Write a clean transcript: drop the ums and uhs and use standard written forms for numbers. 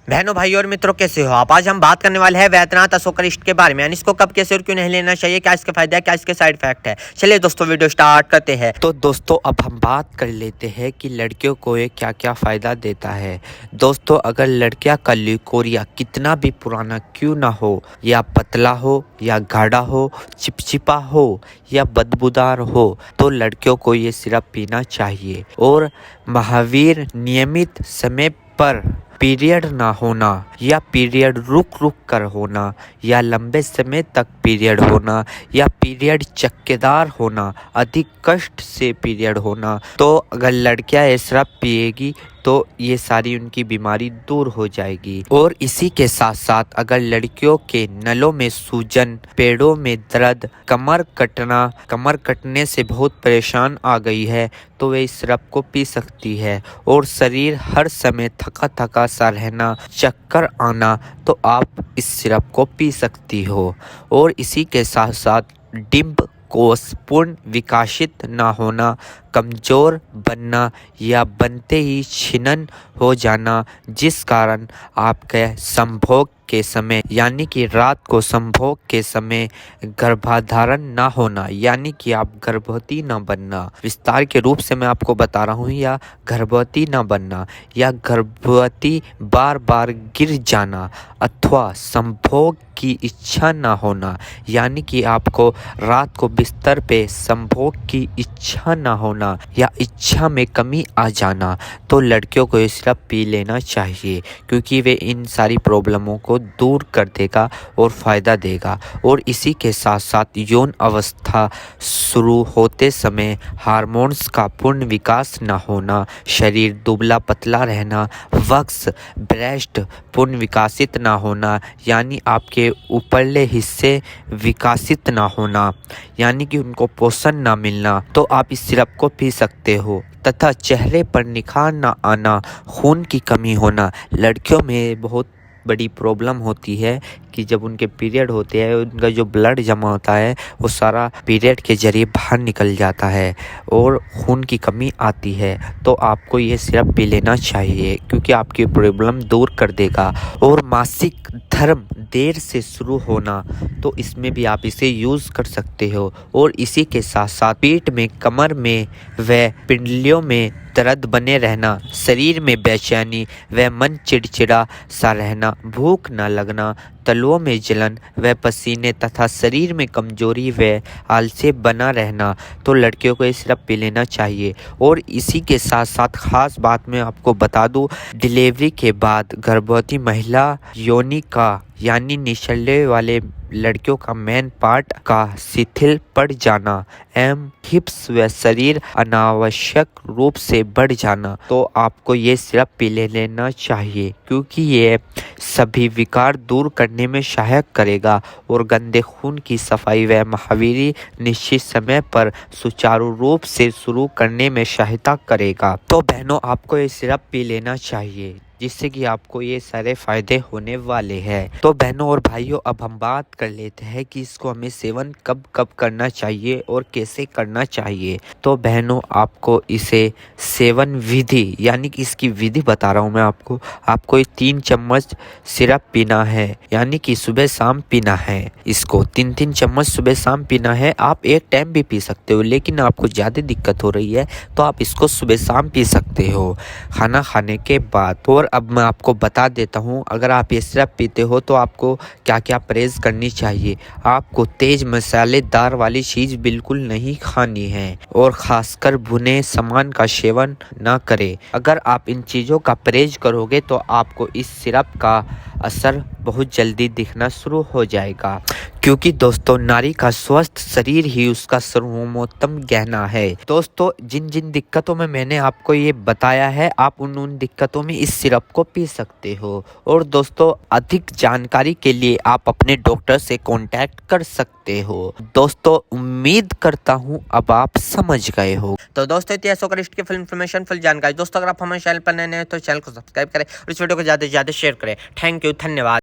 बहनों भाई और मित्रों, कैसे हो आप। आज हम बात करने वाले हैं वैद्यनाथ अशोकरिष्ट के बारे में, यानी इसको कब, कैसे और क्यों नहीं लेना चाहिए, क्या इसके फायदे हैं, क्या इसके साइड इफेक्ट है। चलिए दोस्तों वीडियो स्टार्ट करते हैं। तो दोस्तों अब हम बात कर लेते हैं कि लड़कियों को ये क्या क्या फायदा देता है। दोस्तों अगर लड़कियां का ल्यूकोरिया कितना भी पुराना क्यों ना हो, या पतला हो या गाढ़ा हो, चिपचिपा हो या बदबूदार हो, तो लड़कियों को ये सिरप पीना चाहिए। और महावीर नियमित समय पर पीरियड ना होना, या पीरियड रुक रुक कर होना, या लंबे समय तक पीरियड होना, या पीरियड चक्केदार होना, अधिक कष्ट से पीरियड होना, तो अगर लड़कियां ये सिरप पिएगी तो ये सारी उनकी बीमारी दूर हो जाएगी। और इसी के साथ साथ अगर लड़कियों के नलों में सूजन, पेड़ों में दर्द, कमर कटने से बहुत परेशान आ गई है, तो वे इस सिरप को पी सकती है। और शरीर हर समय थका थका सा रहना, चक्कर आना, तो आप इस सिरप को पी सकती हो। और इसी के साथ साथ डिंब कोष पूर्ण विकसित ना होना, कमजोर बनना या बनते ही छिन्न हो जाना, जिस कारण आपके संभोग के समय यानी कि रात को संभोग के समय गर्भाधारण ना होना, यानी कि आप गर्भवती ना बनना, विस्तार के रूप से मैं आपको बता रहा हूँ, या गर्भवती ना बनना, या गर्भवती बार बार गिर जाना, अथवा संभोग की इच्छा ना होना, यानी कि आपको रात को बिस्तर पे संभोग की इच्छा ना होना या इच्छा में कमी आ जाना, तो लड़कियों को ये सिरप पी लेना चाहिए, क्योंकि वे इन सारी प्रॉब्लमों को दूर कर देगा और फ़ायदा देगा। और इसी के साथ साथ यौन अवस्था शुरू होते समय हार्मोन्स का पूर्ण विकास न होना, शरीर दुबला पतला रहना, वक्स ब्रेस्ट पूर्ण विकसित ना होना, यानी आपके ऊपरले हिस्से विकसित ना होना, यानी कि उनको पोषण ना मिलना, तो आप इस सिरप को पी सकते हो। तथा चेहरे पर निखार ना आना, खून की कमी होना। लड़कियों में बहुत बड़ी प्रॉब्लम होती है कि जब उनके पीरियड होते हैं, उनका जो ब्लड जमा होता है वो सारा पीरियड के जरिए बाहर निकल जाता है और खून की कमी आती है, तो आपको ये सिरप पी लेना चाहिए, क्योंकि आपकी प्रॉब्लम दूर कर देगा। और मासिक धर्म देर से शुरू होना, तो इसमें भी आप इसे यूज़ कर सकते हो। और इसी के साथ साथ पीठ में, कमर में व पिंडलियों में दर्द बने रहना, शरीर में बेचैनी व मन चिड़चिड़ा सा रहना, भूख न लगना, तलुओं में जलन व पसीने तथा शरीर में कमजोरी व आलस्य बना रहना, तो लड़कियों को ये सिरप पी लेना चाहिए। और इसी के साथ साथ खास बात मैं आपको बता दूं, डिलीवरी के बाद गर्भवती महिला योनि का यानी निचले वाले लड़कियों का मेन पार्ट का शिथिल पड़ जाना एवं हिप्स व शरीर अनावश्यक रूप से बढ़ जाना, तो आपको ये सिरप पी लेना चाहिए, क्योंकि ये सभी विकार दूर करने में सहायक करेगा और गंदे खून की सफाई व महावीरी निश्चित समय पर सुचारू रूप से शुरू करने में सहायता करेगा। तो बहनों आपको ये सिरप पी लेना चाहिए, जिससे कि आपको ये सारे फायदे होने वाले हैं। तो बहनों और भाइयों अब हम बात कर लेते हैं कि इसको हमें सेवन कब कब करना चाहिए और कैसे करना चाहिए। तो बहनों आपको इसे सेवन विधि यानी कि इसकी विधि बता रहा हूँ मैं आपको ये 3 चम्मच सिरप पीना है, यानी कि सुबह शाम पीना है। इसको 3-3 चम्मच सुबह शाम पीना है। आप एक टाइम भी पी सकते हो, लेकिन आपको ज़्यादा दिक्कत हो रही है तो आप इसको सुबह शाम पी सकते हो खाना खाने के बाद। और अब मैं आपको बता देता हूँ, अगर आप ये सिरप पीते हो तो आपको क्या क्या परहेज करनी चाहिए। आपको तेज मसालेदार वाली चीज़ बिल्कुल नहीं खानी है और खासकर भुने सामान का सेवन ना करें। अगर आप इन चीज़ों का परहेज करोगे तो आपको इस सिरप का असर बहुत जल्दी दिखना शुरू हो जाएगा, क्योंकि दोस्तों नारी का स्वस्थ शरीर ही उसका सर्वोत्तम गहना है। दोस्तों जिन जिन दिक्कतों में मैंने आपको ये बताया है, आप उन दिक्कतों में इस सिरप को पी सकते हो। और दोस्तों अधिक जानकारी के लिए आप अपने डॉक्टर से कांटेक्ट कर सकते हो। दोस्तों उम्मीद करता हूँ अब आप समझ गए हो। तो दोस्तों इतिहास की फुल इन्फॉर्मेशन, फुल जानकारी। दोस्तों अगर आप हमारे चैनल पर नए हैं तो चैनल को सब्सक्राइब करें और इस वीडियो को ज़्यादा से ज़्यादा शेयर करें। थैंक यू, धन्यवाद।